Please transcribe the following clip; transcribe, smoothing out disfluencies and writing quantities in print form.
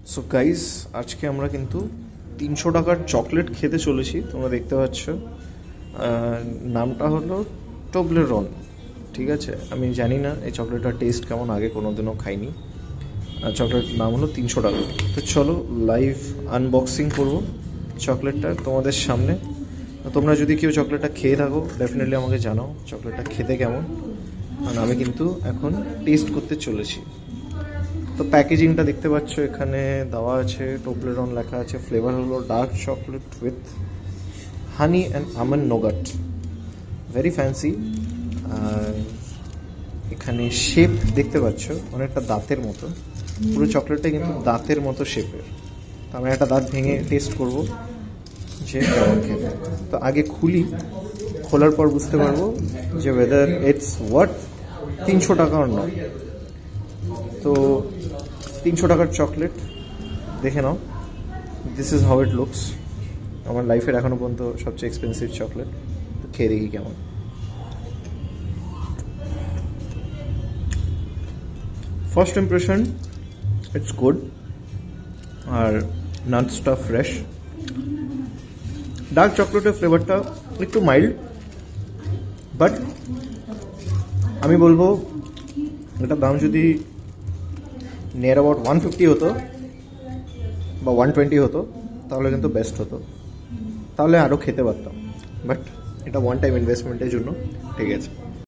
So guys, আজকে আমরা কিন্তু 300 টাকার চকলেট খেতে চলেছি। তোমরা দেখতে পাচ্ছ নামটা হলো টোবলেরন। ঠিক আছে, আমি জানি না এই চকলেটটার টেস্ট কেমন, আগে কোনোদিনও খাইনি। চকলেট নাম হলো 300 টাকা। তো চলো লাইভ আনবক্সিং করবো চকলেটটা তোমাদের সামনে। তোমরা যদি কেউ চকলেটটা খেয়ে থাকো ডেফিনেটলি আমাকে জানাও চকলেটটা খেতে কেমন। আর আমি কিন্তু এখন টেস্ট করতে চলেছি। তো প্যাকেজিংটা দেখতে পাচ্ছ, এখানে দেওয়া আছে টোবলেরন লেখা আছে। ফ্লেভার হলো dark chocolate with honey and almond nougat, very fancy. আর এখানে শেপ দেখতে পাচ্ছ অনেকটা দাঁতের মতো, পুরো চকলেটটা কিন্তু দাঁতের মতো শেপের। তো আমি একটা দাঁত ভেঙে টেস্ট করব যে কেমন খেতে। তো আগে খুলি, খোলার পর বুঝতে পারবো যে ওয়েদার ইটস ওয়ার্থ 300 টাকা অর নট। তো 300 টাকার চকলেট দেখে নাও, this is how it looks. আমার লাইফের এখনো পর্যন্ত সবচেয়ে এক্সপেন্সিভ চকলেট। তো খেয়ে দেখি কেমন। First impression, it's good. আর নাটসটা ফ্রেশ। ডার্ক চকলেটের ফ্লেভারটা একটু মাইল্ড, বাট আমি বলবো এটার দাম যদি নিয়ার অ্যাবাউট 150 হতো বা 120 হতো তাহলে কিন্তু বেস্ট হতো, তাহলে আরও খেতে পারতাম। বাট এটা ওয়ান টাইম ইনভেস্টমেন্টের জন্য ঠিক আছে।